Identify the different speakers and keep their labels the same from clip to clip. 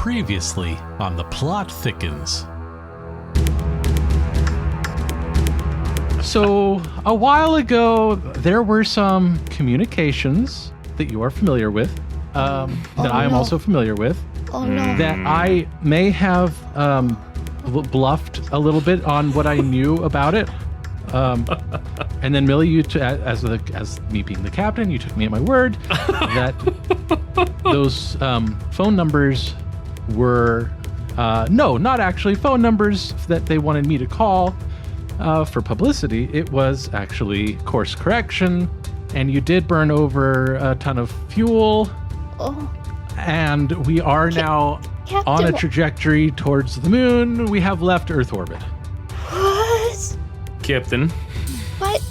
Speaker 1: Previously on The Plot Thickens. So, a while ago, there were some communications that you are familiar with, that I am also familiar with, that I may have bluffed a little bit on what I knew about it. And then Millie, you as me being the captain, you took me at my word that those phone numbers were no, not actually phone numbers that they wanted me to call for publicity. It was actually course correction, and you did burn over a ton of fuel. And we are now on a trajectory towards the moon. We have left Earth orbit.
Speaker 2: What?
Speaker 3: Captain.
Speaker 2: What?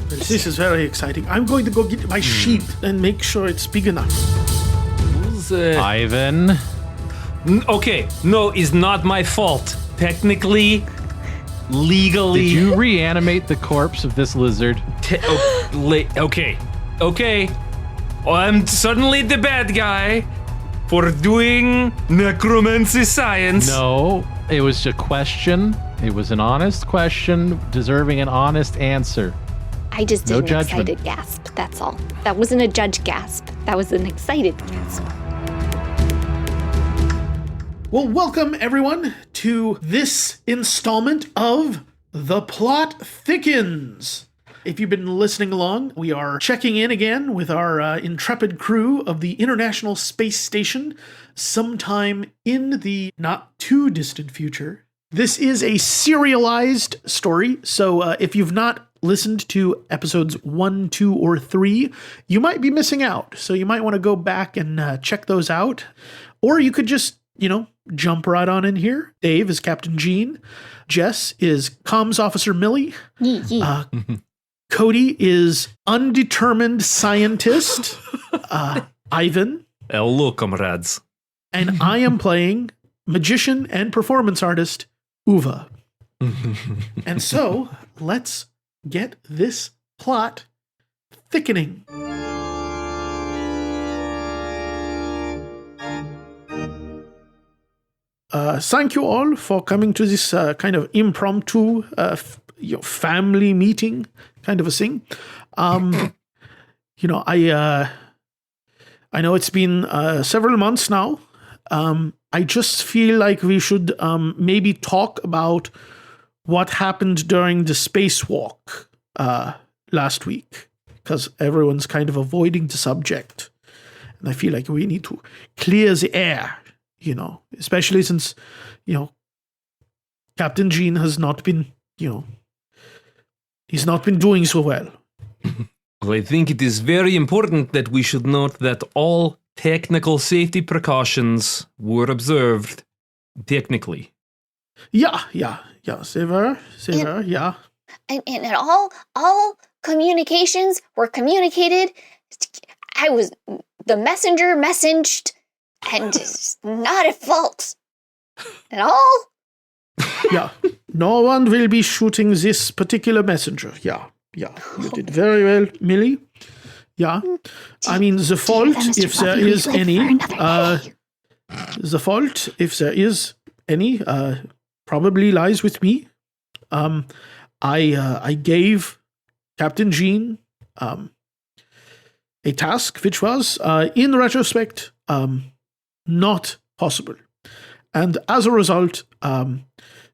Speaker 4: This is very exciting. I'm going to go get my sheet and make sure it's big enough.
Speaker 1: Ivan.
Speaker 3: Okay, no, it's not my fault. Technically, legally.
Speaker 1: Did you reanimate the corpse of this lizard?
Speaker 3: Okay. I'm suddenly the bad guy for doing necromancy science.
Speaker 1: No, it was a question. It was an honest question, deserving an honest answer.
Speaker 2: I just did
Speaker 1: No
Speaker 2: an
Speaker 1: judgment.
Speaker 2: excited gasp, that's all. That wasn't a judge gasp. That was an excited gasp.
Speaker 4: Well, welcome everyone to this installment of The Plot Thickens. If you've been listening along, we are checking in again with our intrepid crew of the International Space Station sometime in the not too distant future. This is a serialized story, so if you've not listened to episodes 1, 2, or 3, you might be missing out. So you might want to go back and check those out. Or you could just, jump right on in here. Dave is Captain Gene. Jess is Comms Officer Millie. Cody is undetermined scientist, Ivan.
Speaker 3: Hello, comrades.
Speaker 4: And I am playing magician and performance artist, Uva. And so, let's get this plot thickening. Thank you all for coming to this kind of impromptu family meeting kind of a thing. I know it's been several months now. I just feel like we should maybe talk about what happened during the spacewalk last week, because everyone's kind of avoiding the subject. And I feel like we need to clear the air, especially since, Captain Gene has not been, he's not been doing so well.
Speaker 3: Well, I think it is very important that we should note that all technical safety precautions were observed technically.
Speaker 4: Yeah, they were, yeah.
Speaker 2: And all communications were communicated. The messenger messaged, and it's not at fault at all.
Speaker 4: Yeah, no one will be shooting this particular messenger. Yeah, you did very well, Millie. Yeah, I mean, the fault, if there is any, probably lies with me. I gave Captain Gene a task which was, in retrospect, not possible. And as a result,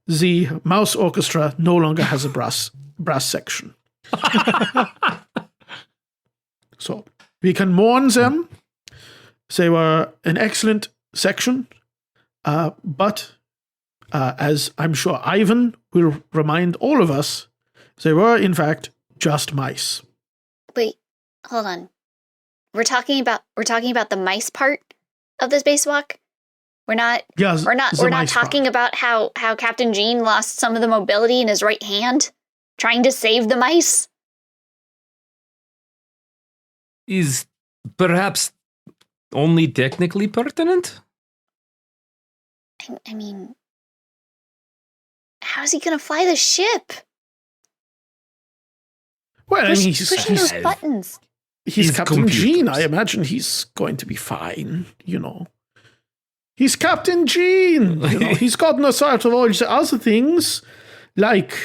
Speaker 4: the Mouse Orchestra no longer has a brass section. So we can mourn them. They were an excellent section, but as I'm sure Ivan will remind all of us, they were in fact just mice.
Speaker 2: Wait, hold on. We're talking about the mice part of the spacewalk. We're not talking about how Captain Gene lost some of the mobility in his right hand trying to save the mice.
Speaker 3: Is perhaps only technically pertinent?
Speaker 2: I mean, how's he gonna fly the ship?
Speaker 4: Well, he's
Speaker 2: pushing those buttons.
Speaker 4: He's Captain Gene. I imagine he's going to be fine, He's Captain Gene. You know, he's gotten us out of all these other things, like,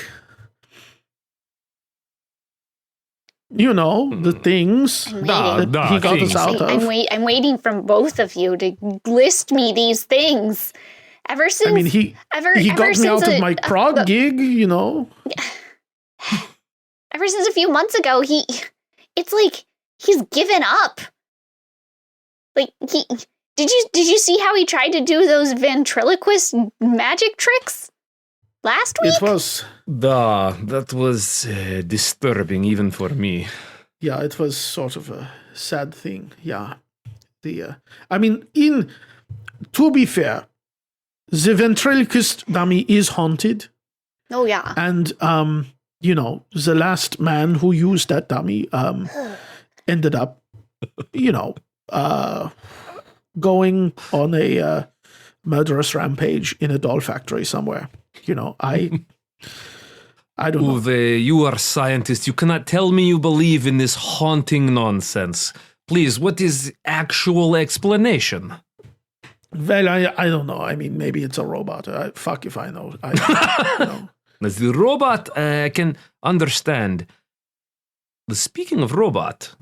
Speaker 4: you know, the things that he got us out of.
Speaker 2: I'm waiting from both of you to list me these things. Ever since,
Speaker 4: I mean, he got me out of my prog gig, you know.
Speaker 2: Ever since a few months ago, it's like he's given up. Like did you see how he tried to do those ventriloquist magic tricks last week?
Speaker 4: It was
Speaker 3: that was disturbing even for me.
Speaker 4: Yeah, it was sort of a sad thing. Yeah, to be fair, the ventriloquist dummy is haunted.
Speaker 2: Oh yeah,
Speaker 4: and you know, the last man who used that dummy ended up, you know, going on a murderous rampage in a doll factory somewhere. You know, I don't know.
Speaker 3: Uwe, you are a scientist. You cannot tell me you believe in this haunting nonsense. Please, what is the actual explanation?
Speaker 4: Well, I don't know. I mean, maybe it's a robot. Fuck if I know. You know.
Speaker 3: As the robot, I can understand. Speaking of robot,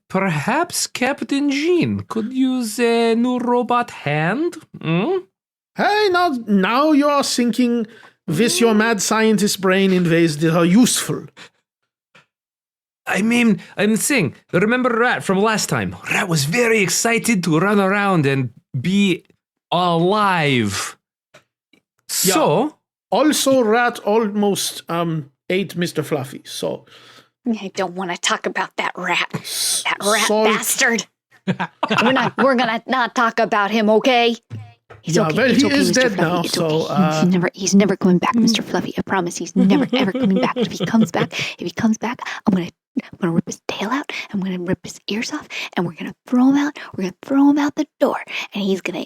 Speaker 3: perhaps Captain Gene could use a new robot hand?
Speaker 4: Hey, now you are thinking with your mad scientist brain in ways that are useful.
Speaker 3: I mean, I'm saying, remember Rat from last time? Rat was very excited to run around and be alive.
Speaker 4: Yeah.
Speaker 3: So...
Speaker 4: Also, Rat almost ate Mr. Fluffy, so...
Speaker 2: I don't want to talk about that rat. That rat bastard. We're gonna not talk about him, okay?
Speaker 4: He's okay. Well, he is dead now, so...
Speaker 2: He's never coming back, Mr. Fluffy. I promise he's never, ever coming back. If he comes back, I'm gonna rip his tail out, I'm gonna rip his ears off, and we're gonna throw him out. We're gonna throw him out the door, and he's gonna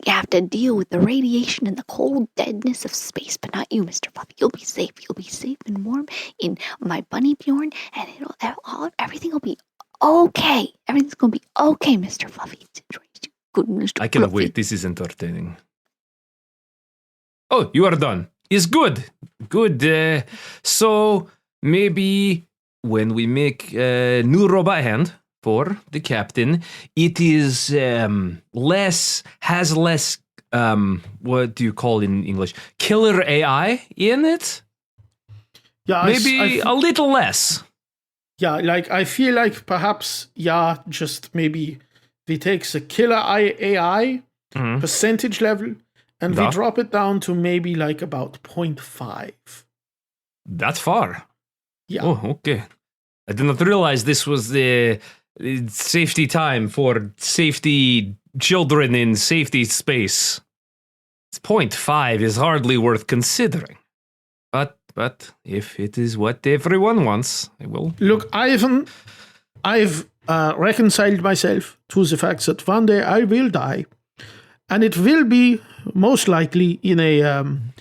Speaker 2: have to deal with the radiation and the cold deadness of space. But not you, Mr. Fluffy. You'll be safe. You'll be safe and warm in my bunny Bjorn, and everything will be okay. Everything's gonna be okay, Mr. Fluffy. Good, Mr.
Speaker 3: I cannot
Speaker 2: Fluffy.
Speaker 3: wait. This is entertaining. Oh, you are done. It's good. Good. So maybe when we make a new robot hand for the captain, it is less, what do you call in English? Killer AI in it?
Speaker 4: Yeah,
Speaker 3: maybe a little less.
Speaker 4: Yeah, like I feel like perhaps, just maybe we take the killer AI percentage level and we drop it down to maybe like about 0.5.
Speaker 3: That far?
Speaker 4: Yeah.
Speaker 3: Oh, okay. I did not realize this was the safety time for safety children in safety space. 0.5 is hardly worth considering. But if it is what everyone wants, I will.
Speaker 4: Look, Ivan, I've reconciled myself to the fact that one day I will die, and it will be most likely in an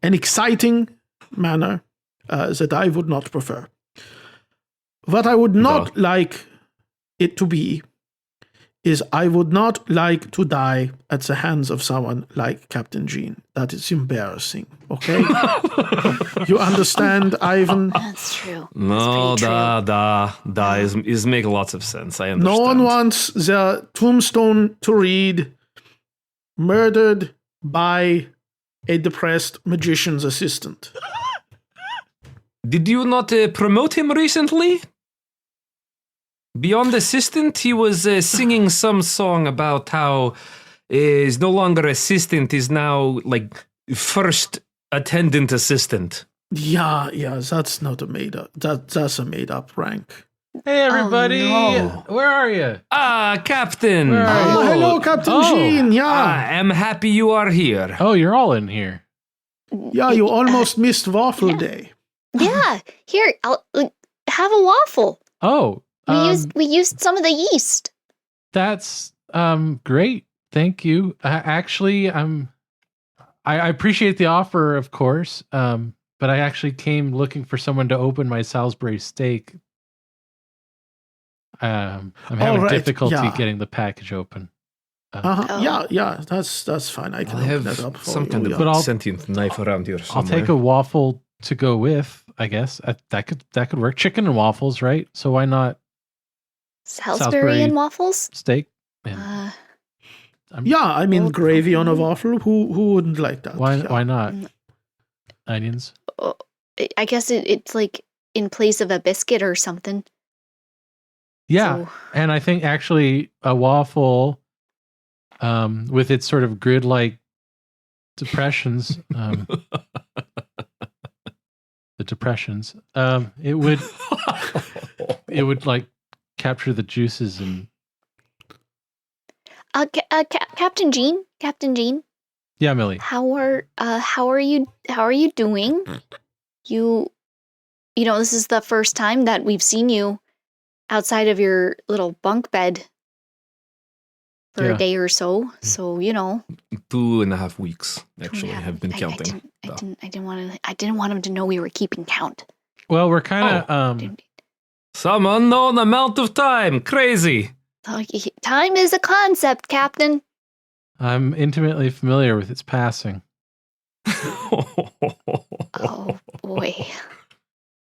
Speaker 4: exciting manner that I would not prefer. What I would not like it to be is I would not like to die at the hands of someone like Captain Gene. That is embarrassing, okay? You understand, Ivan?
Speaker 2: That's true.
Speaker 3: No, is make lots of sense. I understand.
Speaker 4: No one wants their tombstone to read, murdered by a depressed magician's assistant.
Speaker 3: Did you not promote him recently? Beyond assistant, he was singing some song about how he's no longer assistant, is now like first attendant assistant.
Speaker 4: Yeah, that's not a made up. That's a made up rank.
Speaker 1: Hey everybody, where are you?
Speaker 3: Captain.
Speaker 4: Hello, Captain Gene. Yeah,
Speaker 3: I am happy you are here.
Speaker 1: Oh, you're all in here.
Speaker 4: Yeah, you almost missed Waffle Day.
Speaker 2: Yeah, here, I'll have a waffle.
Speaker 1: Oh.
Speaker 2: We used some of the yeast.
Speaker 1: That's great. Thank you. Actually, I appreciate the offer, of course. But I actually came looking for someone to open my Salisbury steak. I'm having difficulty getting the package open.
Speaker 4: Yeah, that's fine. I can open that up for
Speaker 3: some
Speaker 4: you.
Speaker 3: kind of sentient knife around here somewhere.
Speaker 1: I'll take a waffle to go with, I guess. That could work. Chicken and waffles, right? So why not
Speaker 2: Salisbury and waffles?
Speaker 1: steak?
Speaker 4: I mean gravy on a waffle. Who wouldn't like that?
Speaker 1: Why not? Onions?
Speaker 2: I guess it's like in place of a biscuit or something.
Speaker 1: Yeah, and I think actually a waffle with its sort of grid-like depressions, the depressions, it would like capture the juices and.
Speaker 2: Captain Jean.
Speaker 1: Yeah, Millie.
Speaker 2: How are you doing? You know, this is the first time that we've seen you outside of your little bunk bed for a day or so. So,
Speaker 3: 2.5 weeks actually have been counting.
Speaker 2: I didn't want him to know we were keeping count.
Speaker 1: Well, we're kind of
Speaker 3: some unknown amount of time. Crazy.
Speaker 2: Time is a concept, Captain.
Speaker 1: I'm intimately familiar with its passing.
Speaker 2: Oh boy.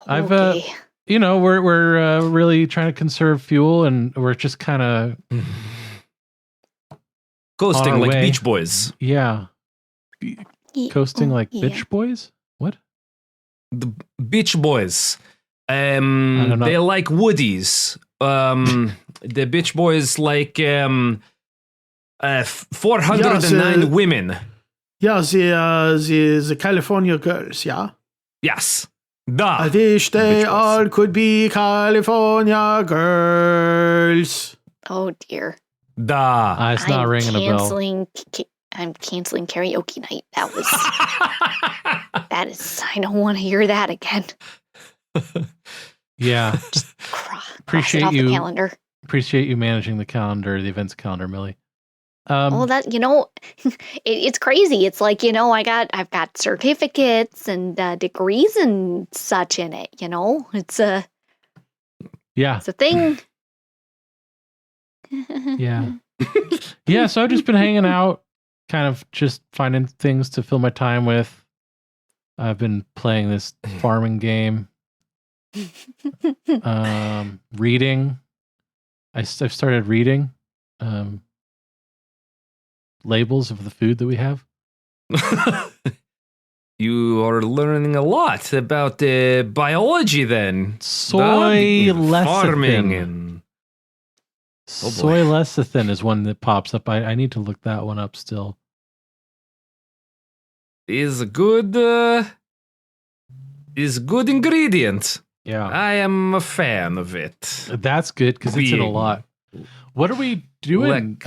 Speaker 1: Okay. We're really trying to conserve fuel, and we're just kind of
Speaker 3: coasting like Beach Boys.
Speaker 1: Yeah. Coasting like Beach Boys? What?
Speaker 3: The Beach Boys. They like woodies. The Beach Boys like 409 women.
Speaker 4: Yeah, the California girls, yeah?
Speaker 3: Yes.
Speaker 4: I wish they all could be California girls.
Speaker 2: Oh, dear.
Speaker 1: It's not ringing a bell.
Speaker 2: I'm canceling karaoke night. That is, I don't want to hear that again.
Speaker 1: Yeah.
Speaker 2: Just cross it off the calendar.
Speaker 1: Appreciate you managing the events calendar, Millie.
Speaker 2: Well, that it's crazy. It's like I've got certificates and degrees and such in it. It's a thing.
Speaker 1: Yeah, yeah. So I've just been hanging out, kind of just finding things to fill my time with. I've been playing this farming game. Reading. I've started reading. Labels of the food that we have.
Speaker 3: You are learning a lot about biology then.
Speaker 1: Soy lecithin.
Speaker 3: Farming and...
Speaker 1: soy lecithin is one that pops up. I need to look that one up still.
Speaker 3: Is a good ingredient.
Speaker 1: Yeah.
Speaker 3: I am a fan of it.
Speaker 1: That's good because it's in a lot. What are we doing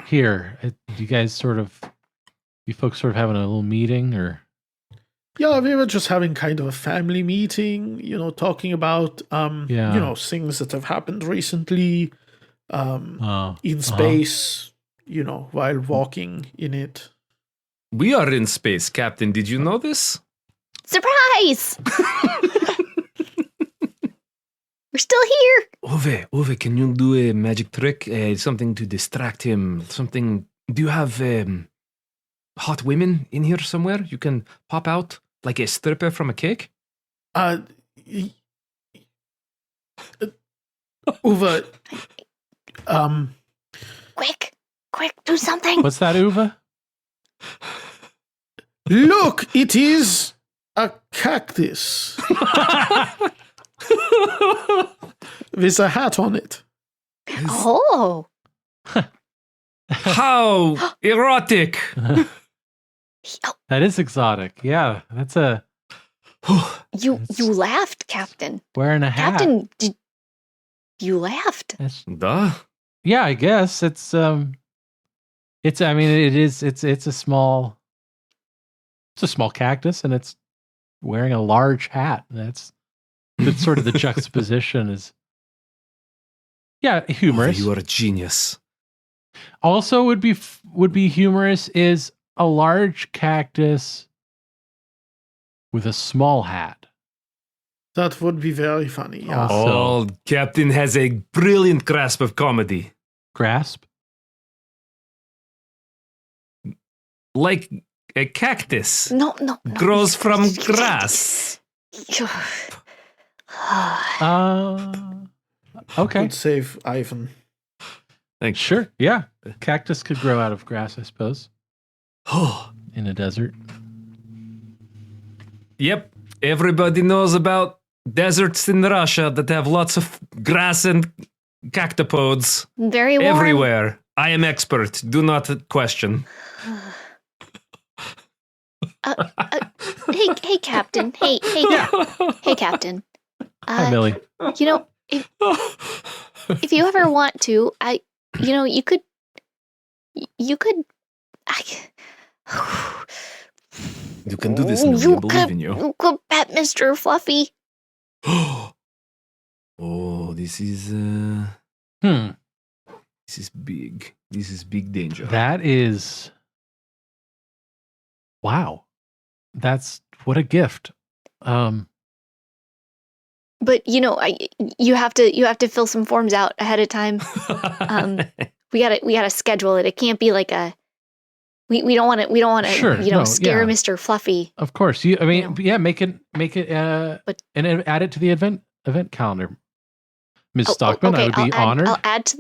Speaker 1: here? You guys you folks sort of having a little meeting or?
Speaker 4: Yeah, we were just having kind of a family meeting, talking about, things that have happened recently in space, while walking in it.
Speaker 3: We are in space, Captain. Did you know this?
Speaker 2: Surprise! We're still here.
Speaker 3: Ove, can you do a magic trick? Something to distract him. Something. Do you have hot women in here somewhere? You can pop out like a stripper from a cake?
Speaker 4: Uwe.
Speaker 2: Quick, do something.
Speaker 1: What's that, Uwe?
Speaker 4: Look, it is a cactus. With a hat on it.
Speaker 2: Oh.
Speaker 3: How erotic.
Speaker 1: That is exotic. Yeah, that's a...
Speaker 2: You laughed, Captain.
Speaker 1: Wearing a hat.
Speaker 2: Captain, you laughed.
Speaker 3: Duh.
Speaker 1: Yeah, I guess it's a small cactus and it's wearing a large hat. That's sort of the juxtaposition is humorous.
Speaker 3: You are a genius.
Speaker 1: Also would be humorous is a large cactus with a small hat.
Speaker 4: That would be very funny. Yeah.
Speaker 3: Captain has a brilliant grasp of comedy.
Speaker 1: Grasp?
Speaker 3: like a cactus.
Speaker 2: No.
Speaker 3: Grows from grass.
Speaker 1: Okay.
Speaker 4: Good save, Ivan.
Speaker 3: Thanks.
Speaker 1: Sure. Yeah. Cactus could grow out of grass, I suppose. In a desert.
Speaker 3: Yep. Everybody knows about deserts in Russia that have lots of grass and cactopods.
Speaker 2: Very warm.
Speaker 3: Everywhere. I am expert. Do not question.
Speaker 2: Hey, Captain. Hey, Captain.
Speaker 1: Hi, Millie.
Speaker 2: You know, if you ever want to, you could. You
Speaker 3: can do this, Millie. I believe in you.
Speaker 2: You could pet Mr. Fluffy.
Speaker 3: Oh, this is This is big. This is big danger.
Speaker 1: That is. Wow. That's what a gift.
Speaker 2: But you have to fill some forms out ahead of time. We gotta schedule it. It can't be like a. We don't want to
Speaker 1: Sure,
Speaker 2: scare Mr. Fluffy.
Speaker 1: Of course, make it and add it to the event calendar. Ms. Stockman,
Speaker 2: okay,
Speaker 1: I would be honored.
Speaker 2: I'll add to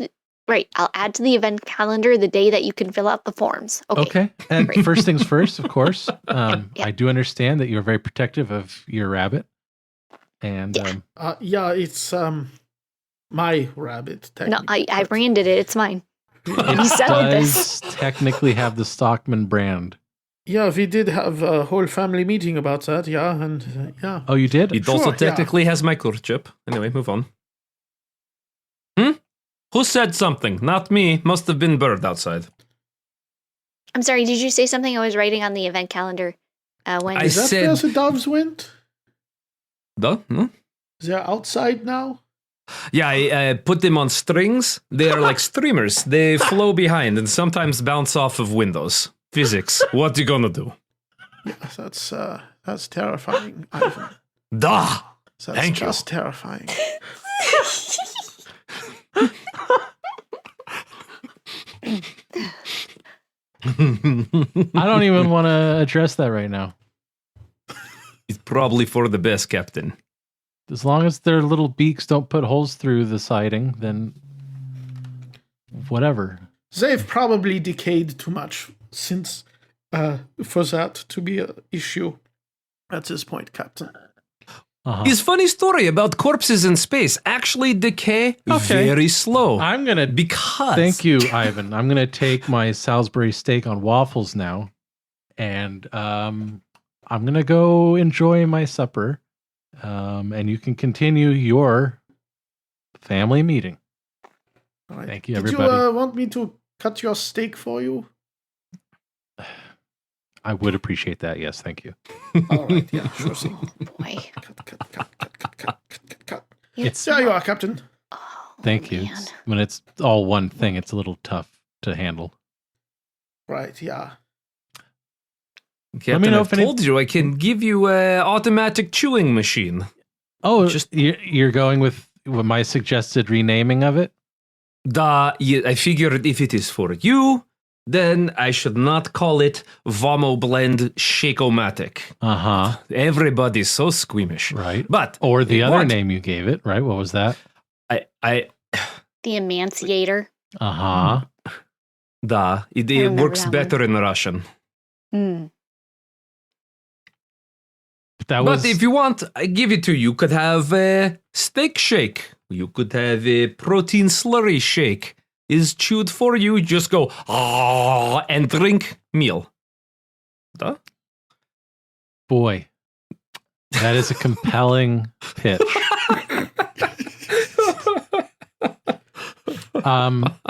Speaker 2: the event calendar the day that you can fill out the forms.
Speaker 1: Okay. And first things first, of course. I do understand that you're very protective of your rabbit. And
Speaker 4: it's my rabbit.
Speaker 2: No, I branded it. It's mine.
Speaker 1: It does technically have the Stockman brand.
Speaker 4: Yeah, we did have a whole family meeting about that. Yeah, and yeah.
Speaker 1: Oh, you did?
Speaker 3: It also technically has microchip. Anyway, move on. Who said something? Not me. Must have been Bird outside.
Speaker 2: I'm sorry. Did you say something? I was writing on the event calendar. When
Speaker 4: Is that where the doves went?
Speaker 3: No?
Speaker 4: They're outside now?
Speaker 3: Yeah, I put them on strings. They are like streamers. They flow behind and sometimes bounce off of windows. Physics. What you gonna do?
Speaker 4: Yeah, that's terrifying, Ivan.
Speaker 3: Duh!
Speaker 4: That's just terrifying.
Speaker 1: I don't even want to address that right now.
Speaker 3: It's probably for the best, Captain.
Speaker 1: As long as their little beaks don't put holes through the siding, then whatever.
Speaker 4: They've probably decayed too much since for that to be an issue at this point, Captain.
Speaker 3: His funny story about corpses in space actually decay very slow.
Speaker 1: Thank you, Ivan. I'm gonna take my Salisbury steak on waffles now, and I'm gonna go enjoy my supper. And you can continue your family meeting.
Speaker 4: All right.
Speaker 1: Thank you, everybody.
Speaker 4: Did you want me to cut your steak for you?
Speaker 1: I would appreciate that. Yes, thank you.
Speaker 4: All right, yeah, sure thing.
Speaker 2: Boy.
Speaker 4: Cut. There you are, Captain.
Speaker 1: Thank you. When it's all one thing, it's a little tough to handle.
Speaker 4: Right, yeah.
Speaker 3: Captain, Let me know I've told you I can give you an automatic chewing machine.
Speaker 1: Oh, you're going with my suggested renaming of it?
Speaker 3: I figured if it is for you, then I should not call it Vomo Blend Shake-O-Matic.
Speaker 1: Uh-huh.
Speaker 3: Everybody's so squeamish.
Speaker 1: Right.
Speaker 3: But
Speaker 1: or the other name you gave it, right? What was that?
Speaker 3: The
Speaker 2: Emanciator.
Speaker 1: Uh-huh.
Speaker 3: It works better in Russian. But if you want, I give it to you. You could have a steak shake. You could have a protein slurry shake. Is chewed for you. Just go, and drink meal. Duh.
Speaker 1: Boy, that is a compelling pitch.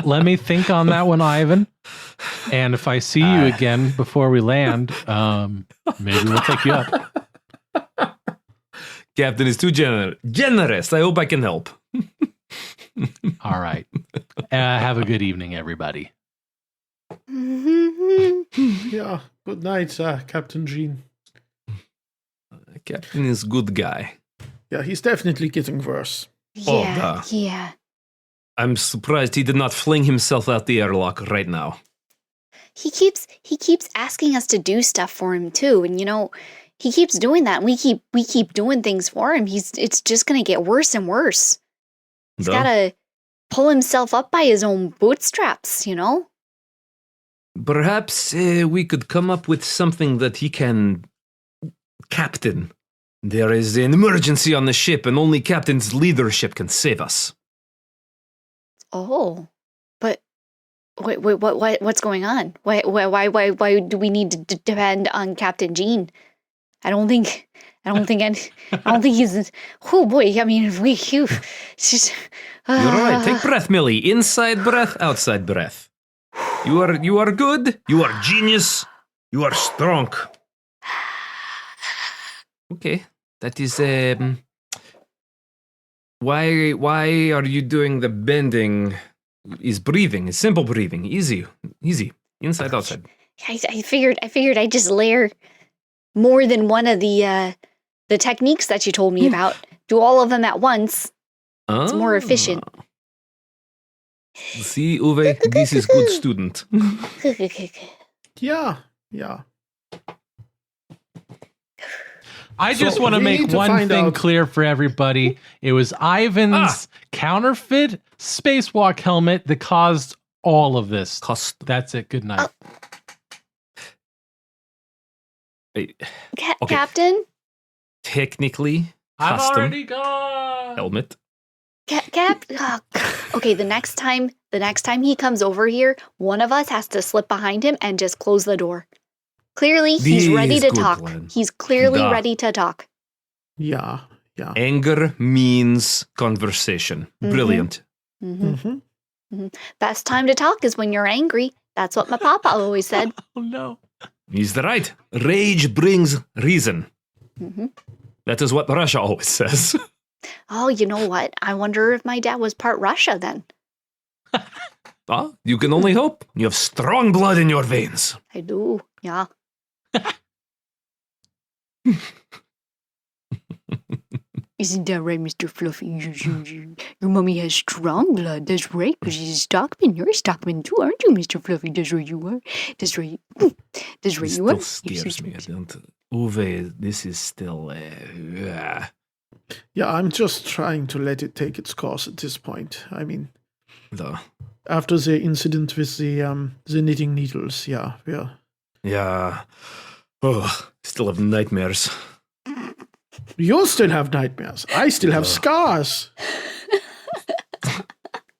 Speaker 1: Let me think on that one, Ivan. And if I see you again before we land, maybe we'll take you up.
Speaker 3: Captain is too generous. I hope I can help.
Speaker 1: All right. Have a good evening, everybody.
Speaker 4: Yeah. Good night, Captain Jean.
Speaker 3: Captain is good guy.
Speaker 4: Yeah, he's definitely getting worse.
Speaker 2: Yeah.
Speaker 3: I'm surprised he did not fling himself out the airlock right now.
Speaker 2: He keeps asking us to do stuff for him too, and he keeps doing that. And we keep doing things for him. It's just gonna get worse and worse. He's gotta pull himself up by his own bootstraps,
Speaker 3: Perhaps we could come up with something that he can captain. There is an emergency on the ship, and only Captain's leadership can save us.
Speaker 2: Oh, but wait, what's going on? Why do we need to depend on Captain Jean? I don't think he's. Oh boy, I mean, it's just.
Speaker 3: You're right. Take breath, Millie. Inside breath, outside breath. You are good. You are genius. You are strong. Okay, that is Why are you doing the bending? Is breathing? Is simple breathing? Easy, inside, outside.
Speaker 2: I figured I'd just layer more than one of the techniques that you told me about. Do all of them at once. It's more efficient.
Speaker 3: See, Uwe, this is good student.
Speaker 4: Yeah.
Speaker 1: I just want to make one thing clear for everybody. It was Ivan's counterfeit spacewalk helmet that caused all of this. That's it. Good night.
Speaker 3: Okay.
Speaker 2: Captain?
Speaker 3: Technically,
Speaker 1: I've
Speaker 3: custom
Speaker 1: already gone.
Speaker 3: helmet.
Speaker 2: Okay, the next time he comes over here, one of us has to slip behind him and just close the door. Clearly, he's ready to talk.
Speaker 3: Plan.
Speaker 2: He's clearly ready to talk.
Speaker 4: Yeah.
Speaker 3: Anger means conversation.
Speaker 2: Mm-hmm.
Speaker 3: Brilliant.
Speaker 2: Mm-hmm. Best time to talk is when you're angry. That's what my papa always said.
Speaker 1: Oh, no.
Speaker 3: He's right. Rage brings reason.
Speaker 2: Mm-hmm.
Speaker 3: That is what Russia always says.
Speaker 2: Oh, you know what? I wonder if my dad was part Russia then.
Speaker 3: You can only hope. You have strong blood in your veins.
Speaker 2: I do, yeah. Isn't that right, Mr. Fluffy? Your mommy has strong blood. That's right, because she's a Stockman. You're a Stockman too, aren't you, Mr. Fluffy? That's right, you are. That's right. That's right, you are.
Speaker 3: It still scares me. I don't... Uwe, this is still...
Speaker 4: Yeah, I'm just trying to let it take its course at this point. I mean... After the incident with the knitting needles, yeah.
Speaker 3: Yeah. Oh, still have nightmares.
Speaker 4: You still have nightmares. I still have scars.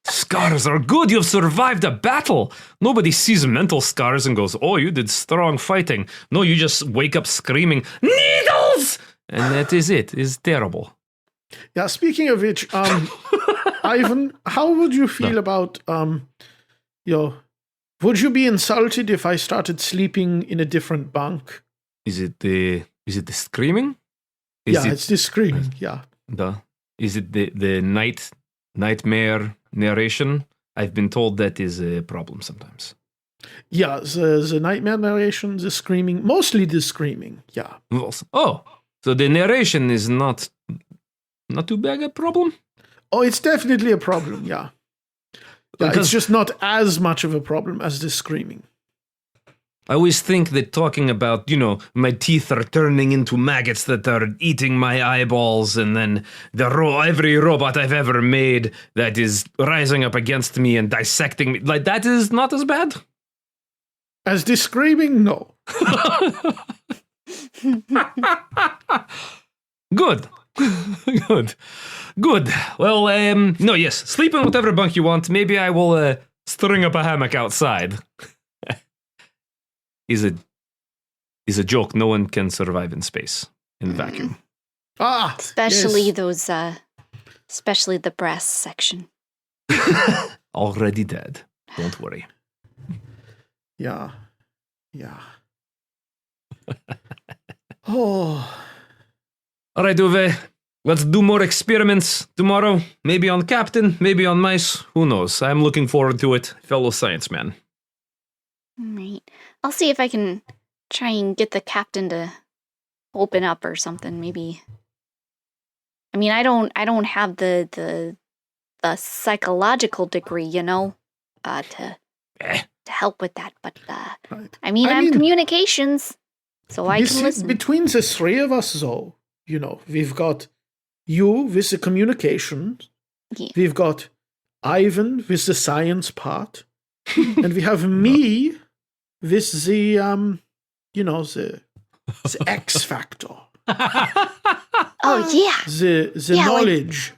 Speaker 3: Scars are good. You've survived a battle. Nobody sees mental scars and goes, oh, you did strong fighting. No, you just wake up screaming, needles! And that is it. It's terrible.
Speaker 4: Yeah, speaking of which, Ivan, how would you feel about, would you be insulted if I started sleeping in a different bunk?
Speaker 3: Is it the screaming?
Speaker 4: It's the screaming, yeah.
Speaker 3: Is it the nightmare narration? I've been told that is a problem sometimes.
Speaker 4: Yeah, the nightmare narration, the screaming, mostly the screaming, yeah.
Speaker 3: Oh, so the narration is not too big a problem?
Speaker 4: Oh, it's definitely a problem, yeah. It's just not as much of a problem as the screaming.
Speaker 3: I always think that talking about, my teeth are turning into maggots that are eating my eyeballs, and then every robot I've ever made that is rising up against me and dissecting me, like that is not as bad.
Speaker 4: As the screaming, no.
Speaker 3: Good. Good. Well, no, yes. Sleep in whatever bunk you want. Maybe I will string up a hammock outside. Is a joke. No one can survive in space, in the vacuum.
Speaker 2: Especially those, especially the brass section.
Speaker 3: Already dead. Don't worry.
Speaker 4: Yeah. Oh.
Speaker 3: All right, Uwe. Let's do more experiments tomorrow. Maybe on Captain, maybe on mice. Who knows? I'm looking forward to it, fellow science man.
Speaker 2: All right. I'll see if I can try and get the captain to open up or something. Maybe. I mean, I don't have the psychological degree, to. help with that, but right. I mean, I'm communications, so I can listen.
Speaker 4: Between the three of us, though, we've got you with the communications, we've got Ivan with the science part, and we have me with the the X factor.
Speaker 2: Oh yeah,
Speaker 4: the knowledge.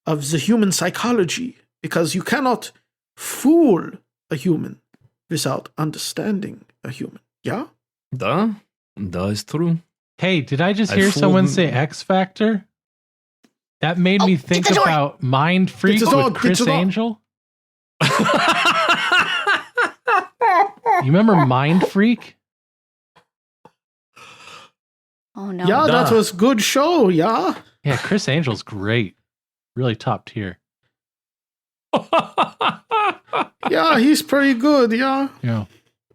Speaker 4: Of the human psychology, because you cannot fool a human without understanding a human. Yeah?
Speaker 3: That is true.
Speaker 1: Hey, did I just hear someone say X Factor? That made me think about Mind Freak with Chris Angel. You remember Mind Freak?
Speaker 2: Oh no.
Speaker 4: Yeah, that was a good show, yeah?
Speaker 1: Yeah, Chris Angel's great. Really top tier.
Speaker 4: Yeah, he's pretty good, yeah.
Speaker 1: Yeah.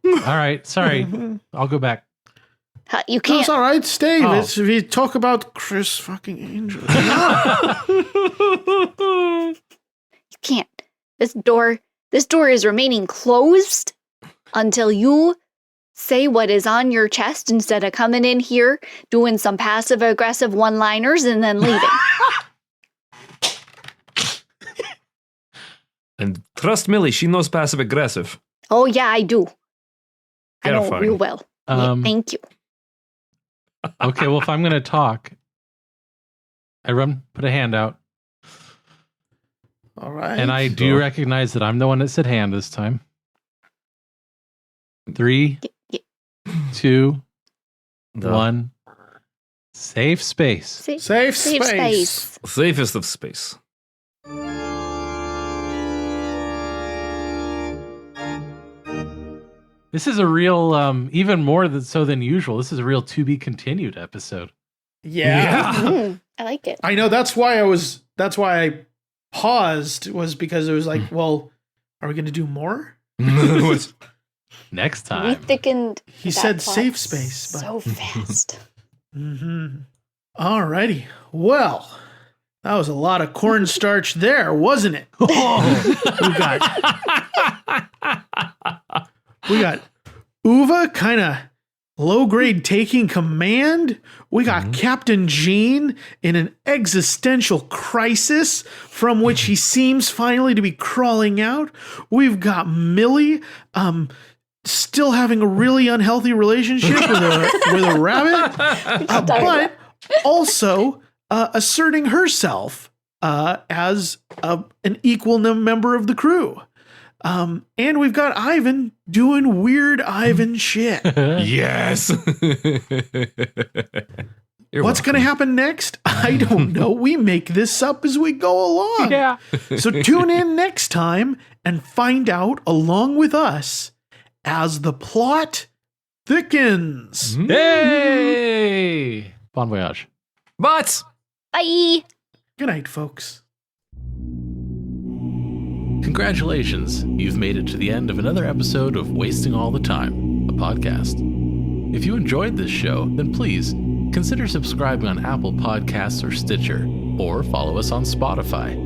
Speaker 1: All right, sorry. I'll go back.
Speaker 2: You can't.
Speaker 4: That's all right, stay. We talk about Chris fucking Angel.
Speaker 2: You can't. This door is remaining closed until you say what is on your chest instead of coming in here doing some passive aggressive one-liners and then leaving.
Speaker 3: And trust Millie, she knows passive aggressive.
Speaker 2: Oh yeah, I do. I know real well. Thank you.
Speaker 1: Okay, well, if I'm going to talk, everyone put a hand out.
Speaker 4: All right.
Speaker 1: And I do recognize that I'm the one that said hand this time. 3, 2, 1. Safe space.
Speaker 4: Safe space.
Speaker 3: Safest of space.
Speaker 1: This is a real, even more so than usual. This is a real to be continued episode.
Speaker 4: Yeah.
Speaker 2: I like it.
Speaker 4: I know. That's why I paused, was because it was like, well, are we going to do more?
Speaker 1: Next time.
Speaker 2: We thickened.
Speaker 4: He said safe space.
Speaker 2: So fast.
Speaker 4: All righty. Well, that was a lot of cornstarch there, wasn't it? We got Uva kind of low grade taking command. We got Captain Gene in an existential crisis from which he seems finally to be crawling out. We've got Millie still having a really unhealthy relationship with a rabbit, but also asserting herself as an equal member of the crew. And we've got Ivan doing weird Ivan shit.
Speaker 3: Yes.
Speaker 4: What's going to happen next? I don't know. We make this up as we go along.
Speaker 1: Yeah.
Speaker 4: So tune in next time and find out along with us as the plot thickens.
Speaker 1: Hey! Bon voyage.
Speaker 3: But
Speaker 2: Bye.
Speaker 4: Good night, folks.
Speaker 1: Congratulations, you've made it to the end of another episode of Wasting All the Time, a podcast. If you enjoyed this show, then please consider subscribing on Apple Podcasts or Stitcher, or follow us on Spotify.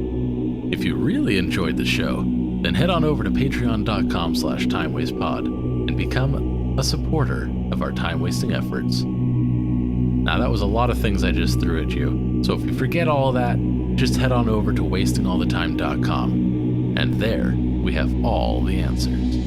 Speaker 1: If you really enjoyed the show, then head on over to patreon.com/timewastepod and become a supporter of our time-wasting efforts. Now, that was a lot of things I just threw at you, so if you forget all that, just head on over to wastingallthetime.com. And there, we have all the answers.